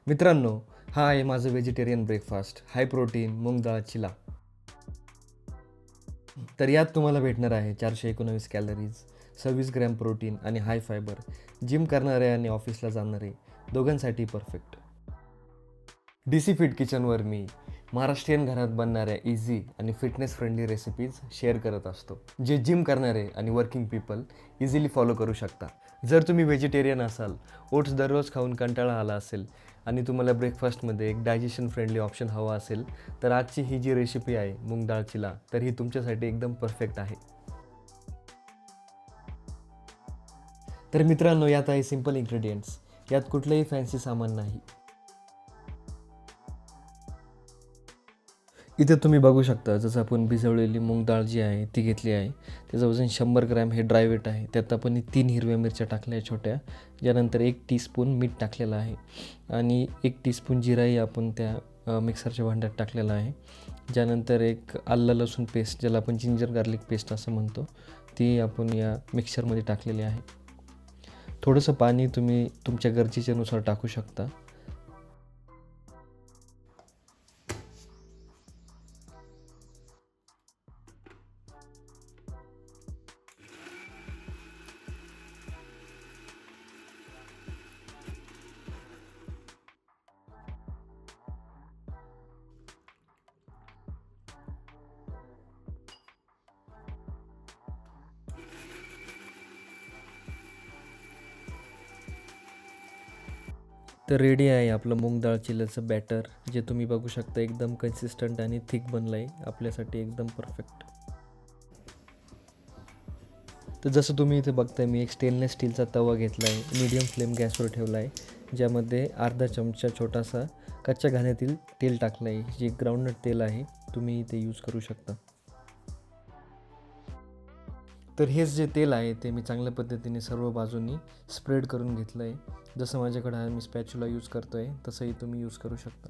मित्रांनो, हा आहे माझं व्हेजिटेरियन ब्रेकफास्ट. हाय प्रोटीन, मूग डाळ, चिला. तर यात तुम्हाला भेटणार आहे 419 कॅलरीज, 26 ग्रॅम प्रोटीन आणि हाय फायबर. जिम करणारे आणि ऑफिसला जाणारे दोघांसाठी परफेक्ट. DC फिट किचनवर मी महाराष्ट्रीयन घरात बनणाऱ्या इझी आणि फिटनेस फ्रेंडली रेसिपीज शेअर करत असतो, जे जिम करणारे आणि वर्किंग पीपल इझिली फॉलो करू शकता. जर तुम्ही व्हेजिटेरियन असाल, ओट्स दररोज खाऊन कंटाळा आला असेल आणि तुम्हाला ब्रेकफास्टमध्ये एक डायजेशन फ्रेंडली ऑप्शन हवा असेल, तर आजची ही जी रेसिपी आहे मूग डाळ चिला, तर ही तुमच्यासाठी एकदम परफेक्ट आहे. तर मित्रांनो, यात आहे सिंपल इन्ग्रेडियंट्स. यात कुठलंही फॅन्सी सामान नाही. इथे तुम्ही बघू शकता, जसं आपण भिजवलेली मूग डाळ जी आहे ती घेतली आहे. त्याचं वजन 100 ग्रॅम हे ड्राय वेट आहे. त्यात आपण 3 हिरव्या मिरच्या टाकल्या छोट्या, ज्यानंतर 1 टीस्पून मीठ टाकलेलं आहे आणि 1 टीस्पून जिराही आपण त्या मिक्सरच्या भांड्यात टाकलेला आहे. ज्यानंतर एक आलं लसूण पेस्ट, ज्याला आपण जिंजर गार्लिक पेस्ट असं म्हणतो, ती आपण या मिक्सरमध्ये टाकलेली आहे. थोडंसं पाणी तुम्ही तुमच्या गरजेच्यानुसार टाकू शकता. तर रेडी आहे आपलं मूग डाळ चिल्याचं बॅटर, जे तुम्ही बघू शकता एकदम कन्सिस्टंट आणि थिक बनलं आहे, आपल्यासाठी एकदम परफेक्ट. तर जसं तुम्ही इथे बघताय, मी एक स्टेनलेस स्टीलचा तवा घेतला आहे, मीडियम फ्लेम गॅसवर ठेवला आहे, ज्यामध्ये अर्धा चमचा छोटासा कच्च्या घाण्यातील तेल टाकलं आहे, जे ग्राउंडनट तेल आहे, तुम्ही इथे यूज करू शकता. तर हेच जे तेल आहे ते मी चांगल्या पद्धतीने सर्व बाजूंनी स्प्रेड करून घेतलं आहे. जसं माझ्याकडे आहे, मी स्पॅच्युला यूज करतो आहे, तसंही तुम्ही यूज करू शकता.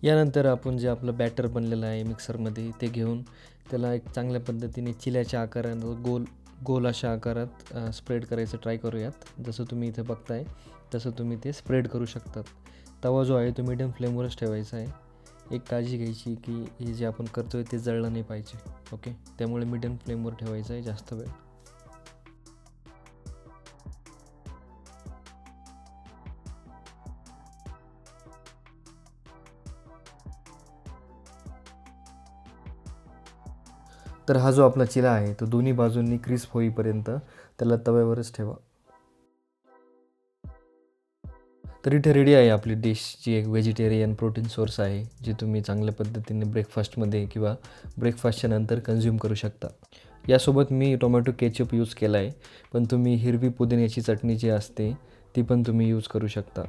यानंतर आपण जे आपलं बॅटर बनलेलं आहे मिक्सरमध्ये, ते घेऊन त्याला एक चांगल्या पद्धतीने चिल्याच्या आकारानं गोल अशा आकारात स्प्रेड करायचं ट्राय करूयात. जसं तुम्ही इथे बघताय तसं तुम्ही ते स्प्रेड करू शकतात. तवा जो आहे तो मीडियम फ्लेमवरच ठेवायचा आहे. एक काळजी घ्यायची की हे जे आपण करतो आहे ते जळलं नाही पाहिजे. ओके, त्यामुळे मीडियम फ्लेमवर ठेवायचं आहे जास्त वेळ. तर हा जो आपला चिला आहे तो दोन्ही बाजूंनी क्रिस्प होईपर्यंत त्याला तव्यावरच ठेवा. तर इथे रेडी आहे आपली डिश, जी एक व्हेजिटेरियन प्रोटीन सोर्स आहे, जी तुम्ही चांगल्या पद्धतीने ब्रेकफास्टमध्ये किंवा ब्रेकफास्टच्या नंतर कन्झ्युम करू शकता. यासोबत मी टोमॅटो केचप यूज केला आहे, पण तुम्ही हिरवी पुदिन्याची चटणी जी असते ती पण तुम्ही यूज करू शकता.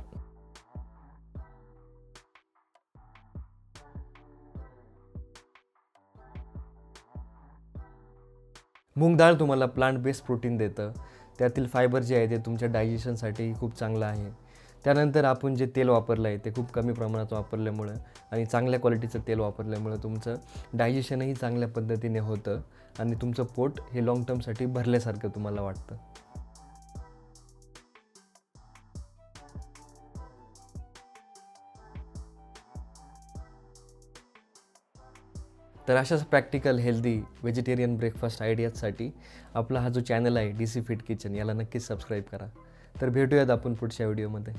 मूग डाळ तुम्हाला प्लांट बेस्ड प्रोटीन देतं. त्यातील फायबर जे आहे ते तुमच्या डायजेशनसाठी खूप चांगलं आहे. त्यानंतर आपण जे तेल वापरलं आहे ते खूप कमी प्रमाणात वापरल्यामुळं आणि चांगल्या क्वालिटीचं तेल वापरल्यामुळं तुमचं डायजेशनही चांगल्या पद्धतीने होतं आणि तुमचं पोट हे लाँग टर्मसाठी भरल्यासारखं तुम्हाला वाटतं. तर अशाच प्रॅक्टिकल हेल्दी व्हेजिटेरियन ब्रेकफास्ट आयडियाजसाठी आपला हा जो चॅनल आहे DC फिट किचन, याला नक्कीच सबस्क्राईब करा. तर भेटूयात आपण पुढच्या व्हिडिओमध्ये.